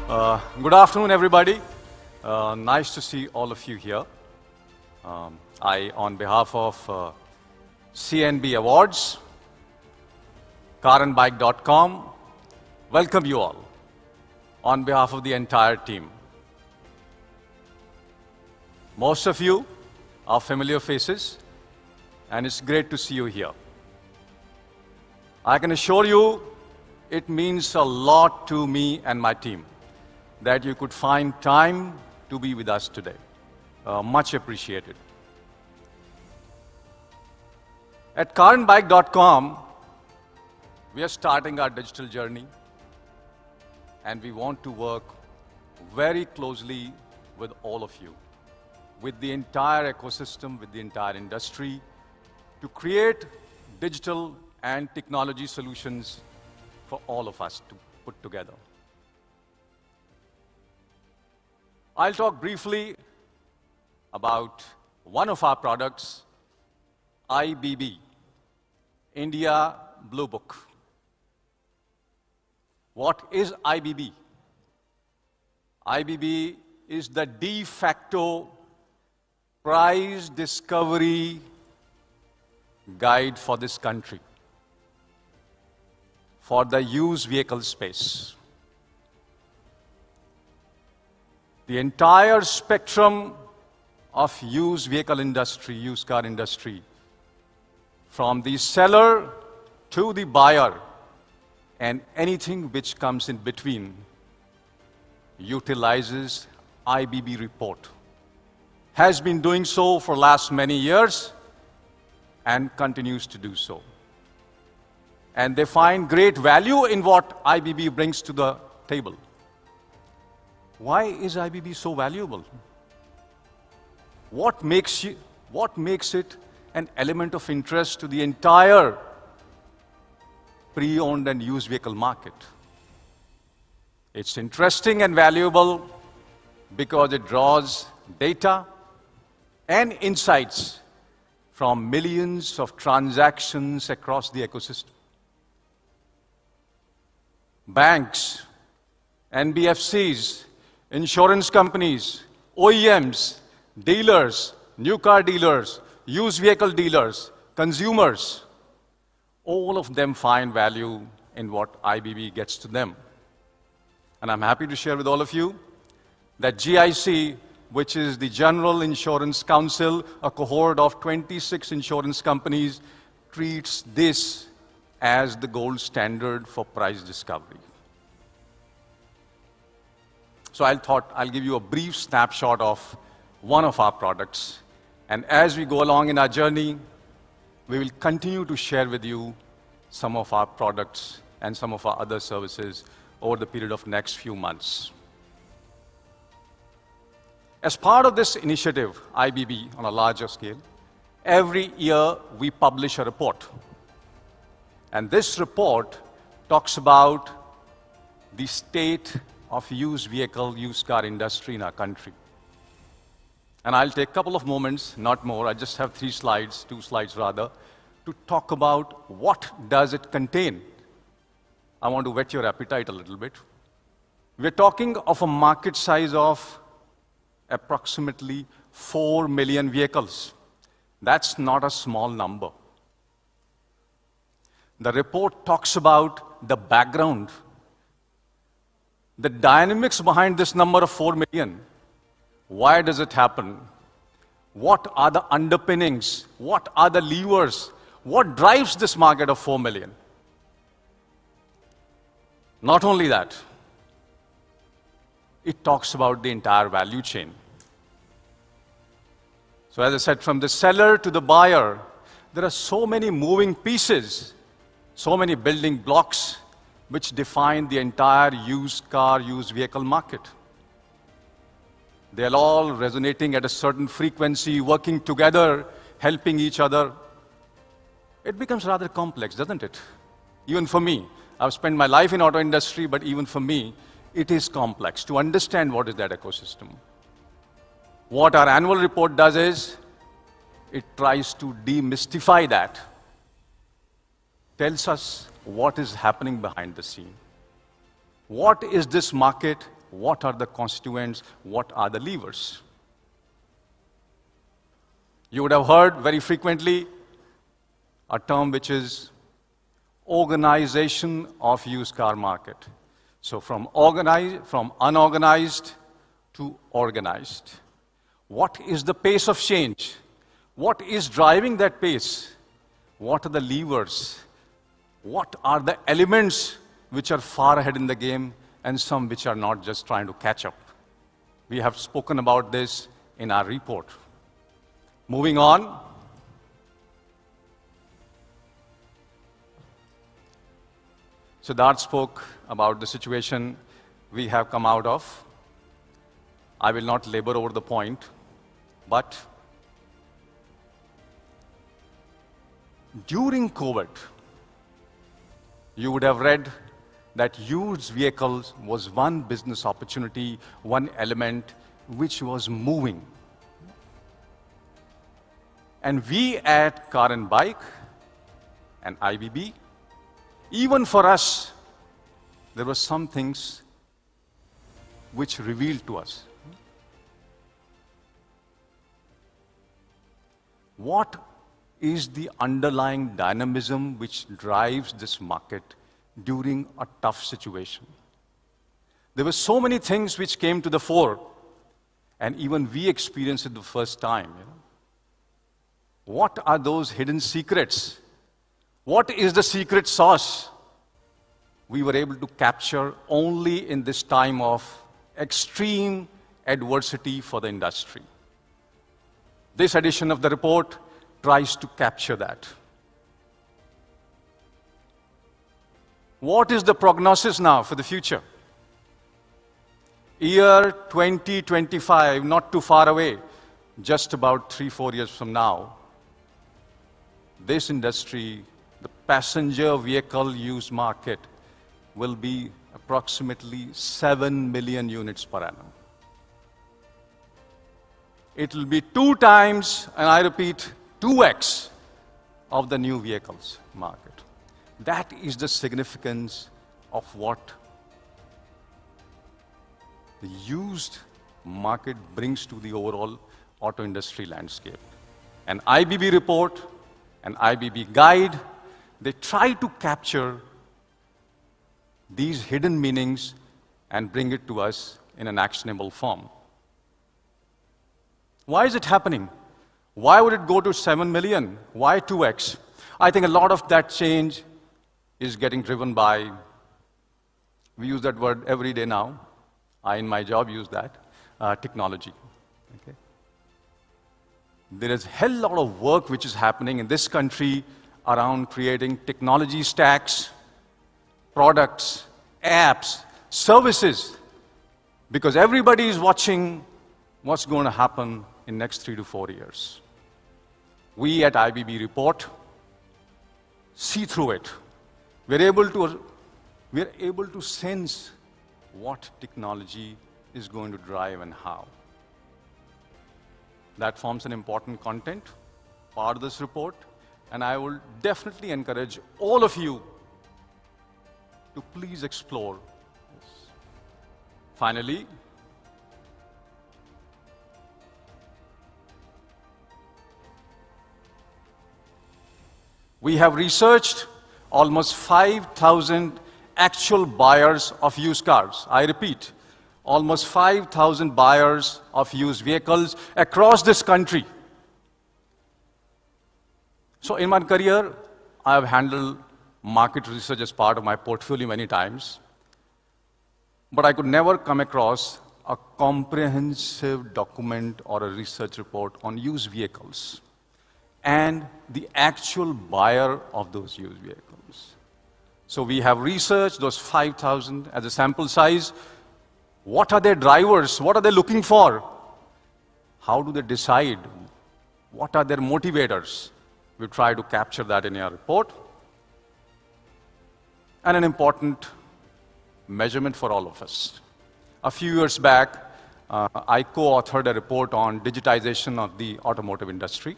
Good afternoon, everybody. Nice to see all of you here. On behalf of CNB Awards, carandbike.com, welcome you all on behalf of the entire team. Most of you are familiar faces, and it's great to see you here. I can assure you it means a lot to me and my team that you could find time to be with us today. Much appreciated. At carandbike.com, we are starting our digital journey, and we want to work very closely with all of you, with the entire ecosystem, with the entire industry, to create digital and technology solutions for all of us to put together. I'll talk briefly about one of our products, IBB, IndianBlueBook. What is IBB? IBB is the de facto price discovery guide for this country, for the used vehicle space. The entire spectrum of used vehicle industry, used car industry, from the seller to the buyer and anything which comes in between, utilizes IBB report. Has been doing so for last many years and continues to do so. And they find great value in what IBB brings to the table. Why is IBB so valuable? What makes it an element of interest to the entire pre-owned and used vehicle market? It's interesting and valuable because it draws data and insights from millions of transactions across the ecosystem. Banks, NBFCs, insurance companies, OEMs, dealers, new car dealers, used vehicle dealers, consumers, all of them find value in what IBB gets to them. And I'm happy to share with all of you that GIC, which is the General Insurance Council, a cohort of 26 insurance companies, treats this as the gold standard for price discovery. So I'll give you a brief snapshot of one of our products. And as we go along in our journey, we will continue to share with you some of our products and some of our other services over the period of next few months. As part of this initiative, IBB, on a larger scale, every year we publish a report. And this report talks about the state of used car industry in our country. And I'll take a couple of moments, not more, I just have two slides rather, to talk about what does it contain. I want to whet your appetite a little bit. We're talking of a market size of approximately 4 million vehicles. That's not a small number. The report talks about the background, the dynamics behind this number of 4 million. Why does it happen? What are the underpinnings? What are the levers? What drives this market of 4 million? Not only that, it talks about the entire value chain. So as I said, from the seller to the buyer, there are so many moving pieces, so many building blocks which define the entire used vehicle market. They're all resonating at a certain frequency, working together, helping each other. It becomes rather complex, doesn't it? Even for me. I've spent my life in auto industry, but even for me, it is complex to understand what is that ecosystem. What our annual report does is, it tries to demystify that, tells us what is happening behind the scene. What is this market what are the constituents, what are the levers. You would have heard very frequently a term which is organization of used car market. So from unorganized to organized. What is the pace of change? What is driving that pace? What are the levers? What are the elements which are far ahead in the game and some which are not, just trying to catch up? We have spoken about this in our report. Moving on. Siddharth spoke about the situation we have come out of. I will not labor over the point, but during COVID, you would have read that used vehicles was one business opportunity, one element which was moving. And we at Car and Bike and IBB, even for us, there were some things which revealed to us. What is the underlying dynamism which drives this market during a tough situation? There were so many things which came to the fore, and even we experienced it the first time. What are those hidden secrets? What is the secret sauce we were able to capture only in this time of extreme adversity for the industry? This edition of the report tries to capture that. What is the prognosis now for the future? Year 2025, not too far away, just about 3-4 years from now, this industry, the passenger vehicle used market, will be approximately 7 million units per annum. It will be 2 times, and I repeat, 2x of the new vehicles market. That is the significance of what the used market brings to the overall auto industry landscape. An IBB report, an IBB guide, they try to capture these hidden meanings and bring it to us in an actionable form. Why is it happening? Why would it go to 7 million? Why 2x? I think a lot of that change is getting driven by, we use that word every day now. I, in my job, use that, technology. Okay? There is a hell lot of work which is happening in this country around creating technology stacks, products, apps, services, because everybody is watching what's going to happen in next 3 to 4 years. We at IBB Report see through it. We're able to sense what technology is going to drive and how. That forms an important content, part of this report, and I will definitely encourage all of you to please explore this. Finally, we have researched almost 5,000 actual buyers of used cars. I repeat, almost 5,000 buyers of used vehicles across this country. So in my career, I have handled market research as part of my portfolio many times, but I could never come across a comprehensive document or a research report on used vehicles and the actual buyer of those used vehicles. So we have researched those 5,000 as a sample size. What are their drivers? What are they looking for? How do they decide? What are their motivators? We try to capture that in our report. And an important measurement for all of us. A few years back, I co-authored a report on digitization of the automotive industry.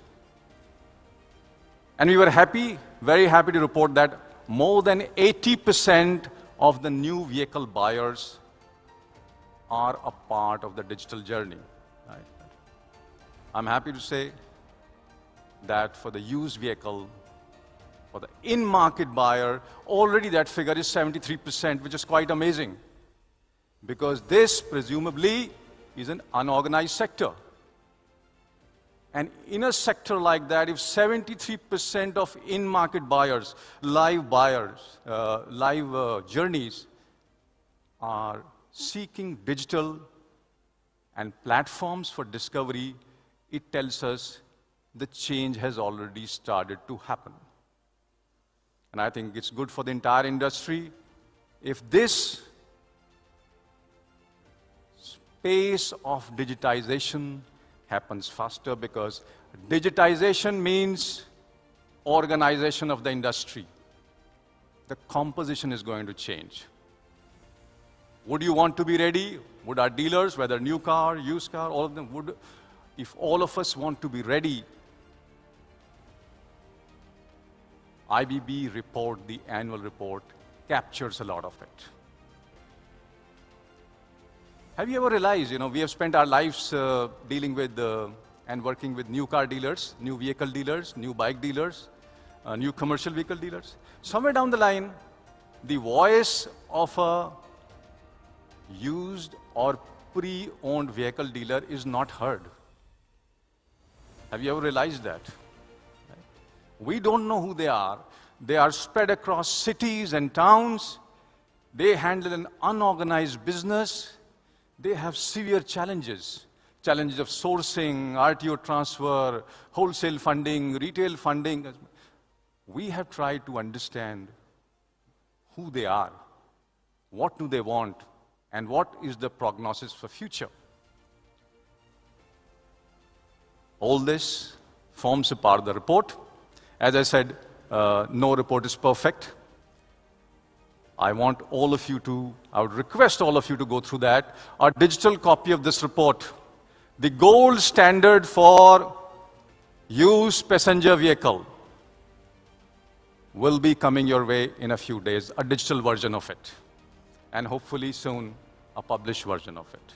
And we were happy, very happy to report that more than 80% of the new vehicle buyers are a part of the digital journey. Right? I'm happy to say that for the used vehicle, for the in-market buyer, already that figure is 73%, which is quite amazing. Because this, presumably, is an unorganized sector. And in a sector like that, if 73% of in-market buyers, live journeys, are seeking digital and platforms for discovery, it tells us the change has already started to happen. And I think it's good for the entire industry if this pace of digitization happens faster, because digitization means organization of the industry. The composition is going to change. Would you want to be ready? Would our dealers, whether new car, used car, all of them, would, if all of us want to be ready, IBB report, the annual report, captures a lot of it. Have you ever realized, we have spent our lives dealing with and working with new car dealers, new vehicle dealers, new bike dealers, new commercial vehicle dealers. Somewhere down the line, the voice of a used or pre-owned vehicle dealer is not heard. Have you ever realized that? We don't know who they are. They are spread across cities and towns. They handle an unorganized business. They have severe challenges. Challenges of sourcing, RTO transfer, wholesale funding, retail funding. We have tried to understand who they are, what do they want, and what is the prognosis for future. All this forms a part of the report. As I said, no report is perfect. I would request all of you to go through that. A digital copy of this report, the gold standard for used passenger vehicle, will be coming your way in a few days, a digital version of it. And hopefully soon, a published version of it.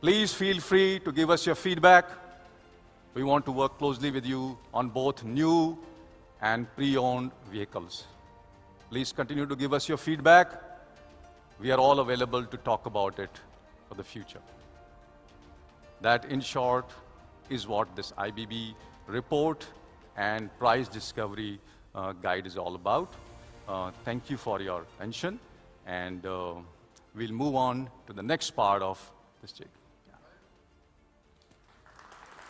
Please feel free to give us your feedback. We want to work closely with you on both new and pre-owned vehicles. Please continue to give us your feedback. We are all available to talk about it for the future. That, in short, is what this IBB report and price discovery guide is all about. Thank you for your attention, and we'll move on to the next part of this check. Yeah.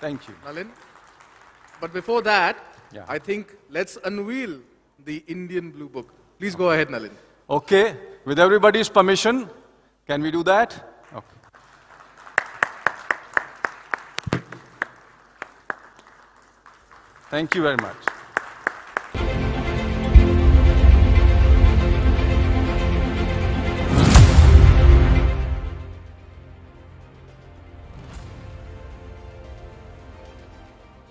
Thank you. Nalin, but before that, yeah, I think let's unveil the Indian Blue Book. Please go ahead, Nalin. Okay, with everybody's permission, can we do that? Okay. Thank you very much.